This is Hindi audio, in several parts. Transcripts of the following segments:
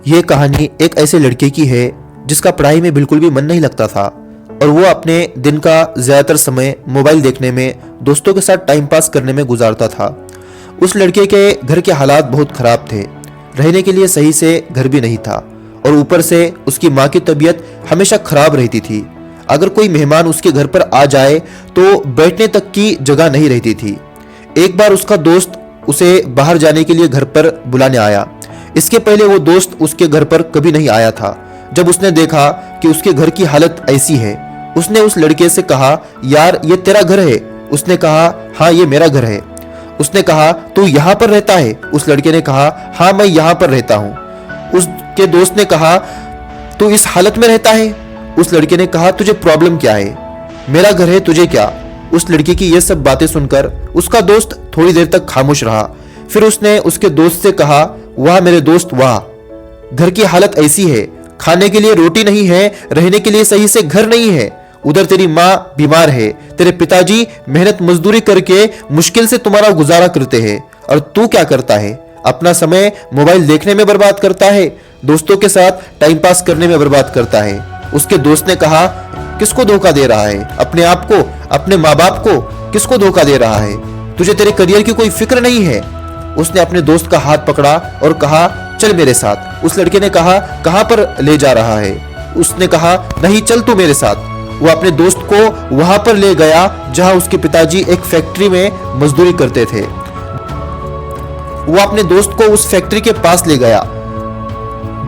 ये कहानी एक ऐसे लड़के की है जिसका पढ़ाई में बिल्कुल भी मन नहीं लगता था और वो अपने दिन का ज़्यादातर समय मोबाइल देखने में, दोस्तों के साथ टाइम पास करने में गुजारता था। उस लड़के के घर के हालात बहुत ख़राब थे। रहने के लिए सही से घर भी नहीं था और ऊपर से उसकी माँ की तबीयत हमेशा ख़राब रहती थी। अगर कोई मेहमान उसके घर पर आ जाए तो बैठने तक की जगह नहीं रहती थी। एक बार उसका दोस्त उसे बाहर जाने के लिए घर पर बुलाने आया। इसके पहले वो दोस्त उसके घर पर कभी नहीं आया था। जब उसने देखा कि उसके घर की हालत ऐसी है, उसने उस लड़के से कहा, यार ये तेरा घर है? उसने कहा, हाँ ये मेरा घर है। उसने कहा, तू यहाँ पर रहता है? उस लड़के ने कहा, हाँ मैं यहाँ पर रहता हूँ। उसके दोस्त ने कहा, तू इस हालत में रहता है? उस लड़के ने कहा, तुझे प्रॉब्लम क्या है? मेरा घर है, तुझे क्या? उस लड़के की ये सब बातें सुनकर उसका दोस्त थोड़ी देर तक खामोश रहा। फिर उसने उसके दोस्त से कहा, वाह मेरे दोस्त वाह, घर की हालत ऐसी है, खाने के लिए रोटी नहीं है, रहने के लिए सही से घर नहीं है, उधर तेरी माँ बीमार है, तेरे पिताजी मेहनत मजदूरी करके मुश्किल से तुम्हारा गुजारा करते हैं, और तू क्या करता है? अपना समय मोबाइल देखने में बर्बाद करता है, दोस्तों के साथ टाइम पास करने में बर्बाद करता है। उसके दोस्त ने कहा, किसको धोखा दे रहा है? अपने आप को, अपने माँ बाप को किसको धोखा दे रहा है? तुझे तेरे करियर की कोई फिक्र नहीं है? उसने अपने दोस्त का हाथ पकड़ा और कहा, चल मेरे साथ। उस लड़के ने कहा, कहां पर ले जा रहा है? उसने कहा, नहीं चल तू मेरे साथ। वो अपने दोस्त को वहां पर ले गया जहां उसके पिताजी एक फैक्ट्री में मजदूरी करते थे। वो अपने दोस्त को उस फैक्ट्री के पास ले गया।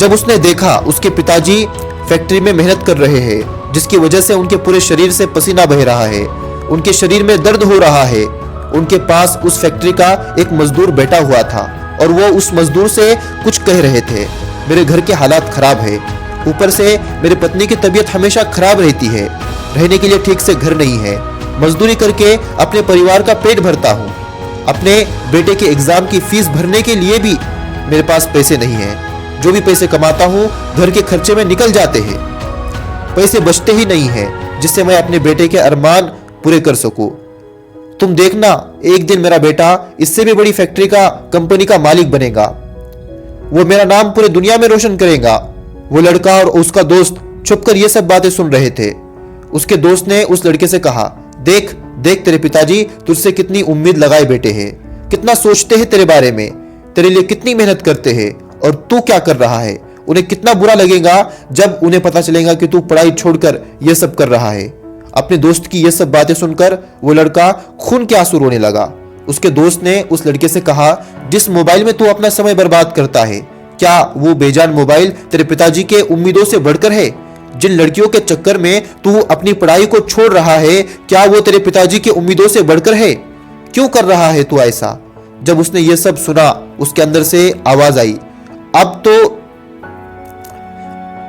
जब उसने देखा उसके पिताजी फैक्ट्री में मेहनत कर रहे हैं, जिसकी वजह से उनके पूरे शरीर से पसीना बह रहा है, उनके शरीर में दर्द हो रहा है। उनके पास उस फैक्ट्री का एक मजदूर बैठा हुआ था और वो उस मजदूर से कुछ कह रहे थे, मेरे घर के हालात खराब है, ऊपर से मेरी पत्नी की तबीयत हमेशा खराब रहती है, रहने के लिए ठीक से घर नहीं है, मजदूरी करके अपने परिवार का पेट भरता हूँ, अपने बेटे के एग्जाम की फीस भरने के लिए भी मेरे पास पैसे नहीं है, जो भी पैसे कमाता हूँ घर के खर्चे में निकल जाते हैं, पैसे बचते ही नहीं है जिससे मैं अपने बेटे के अरमान पूरे कर सकूं। तुम देखना एक दिन मेरा बेटा इससे भी बड़ी फैक्ट्री का, कंपनी का मालिक बनेगा, वो मेरा नाम पूरे दुनिया में रोशन करेगा। वो लड़का और उसका दोस्त छुपकर ये सब बातें सुन रहे थे। उसके दोस्त ने उस लड़के से कहा, देख देख तेरे पिताजी तुझसे कितनी उम्मीद लगाए बैठे हैं, कितना सोचते हैं तेरे बारे में, तेरे लिए कितनी मेहनत करते हैं, और तू क्या कर रहा है? उन्हें कितना बुरा लगेगा जब उन्हें पता चलेगा कि तू पढ़ाई छोड़कर यह सब कर रहा है। अपने दोस्त की ये सब बातें सुनकर वो लड़का खून के आंसू रोने लगा। उसके दोस्त ने उस लड़के से कहा, जिस मोबाइल में तू अपना समय बर्बाद करता है, क्या वो बेजान मोबाइल तेरे पिताजी के उम्मीदों से बढ़कर है? जिन लड़कियों के चक्कर में तू अपनी पढ़ाई को छोड़ रहा है, क्या वो तेरे पिताजी के उम्मीदों से बढ़कर है? क्यों कर रहा है तू ऐसा? जब उसने ये सब सुना, उसके अंदर से आवाज आई,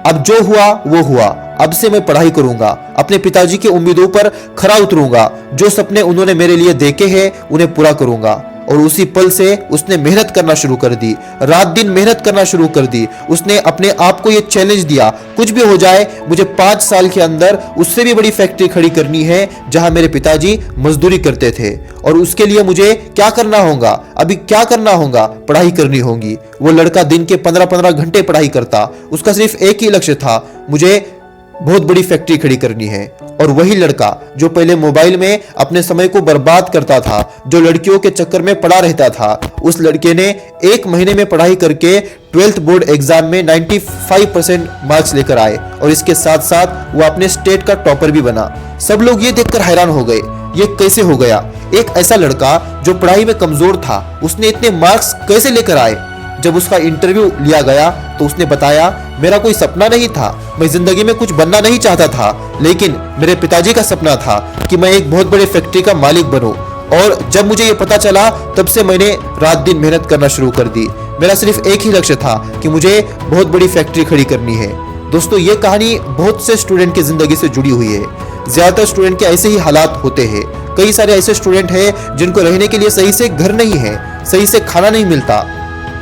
अब जो हुआ वो हुआ, अब से मैं पढ़ाई करूंगा, अपने पिताजी की उम्मीदों पर खरा उतरूंगा, जो सपने उन्होंने मेरे लिए देखे हैं उन्हें पूरा करूंगा। और उसी पल से उसने मेहनत करना शुरू कर दी, रात दिन मेहनत करना शुरू कर दी। उसने अपने आप को ये चैलेंज दिया, कुछ भी हो जाए मुझे 5 साल के अंदर उससे भी बड़ी फैक्ट्री खड़ी करनी है जहां मेरे पिताजी मजदूरी करते थे, और उसके लिए मुझे क्या करना होगा? अभी क्या करना होगा? पढ़ाई करनी होगी। वो लड़का दिन के 15-15 घंटे पढ़ाई करता। उसका सिर्फ एक ही लक्ष्य था, मुझे बहुत बड़ी फैक्ट्री खड़ी करनी है। और वही लड़का जो पहले मोबाइल में अपने समय को बर्बाद करता था, जो लड़कियों के चक्कर में पड़ा रहता था, उस लड़के ने 1 महीने में पढ़ाई करके 12th बोर्ड एग्जाम में 95% मार्क्स लेकर आए, और इसके साथ साथ वो अपने स्टेट का टॉपर भी बना। सब लोग ये देखकर हैरान हो गए, ये कैसे हो गया? एक ऐसा लड़का जो पढ़ाई में कमजोर था, उसने इतने मार्क्स कैसे लेकर आए? जब उसका इंटरव्यू लिया गया तो उसने बताया, मेरा कोई सपना नहीं था, मैं जिंदगी में कुछ बनना नहीं चाहता था, लेकिन मेरे पिताजी का सपना था कि मैं एक बहुत बड़े फैक्ट्री का मालिक बनूं, और जब मुझे ये पता चला तब से मैंने रात दिन मेहनत करना शुरू कर दी। मेरा सिर्फ एक ही लक्ष्य था कि मुझे बहुत बड़ी फैक्ट्री खड़ी करनी है। दोस्तों, ये कहानी बहुत से स्टूडेंट की जिंदगी से जुड़ी हुई है। ज्यादातर स्टूडेंट के ऐसे ही हालात होते हैं। कई सारे ऐसे स्टूडेंट हैं जिनको रहने के लिए सही से घर नहीं है, सही से खाना नहीं मिलता।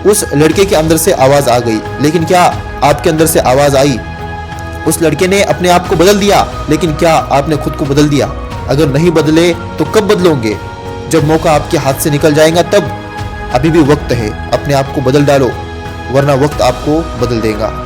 उस लड़के के अंदर से आवाज आ गई, लेकिन क्या आपके अंदर से आवाज आई? उस लड़के ने अपने आप को बदल दिया, लेकिन क्या आपने खुद को बदल दिया? अगर नहीं बदले तो कब बदलोगे? जब मौका आपके हाथ से निकल जाएगा तब। अभी भी वक्त है, अपने आप को बदल डालो। वरना वक्त आपको बदल देगा।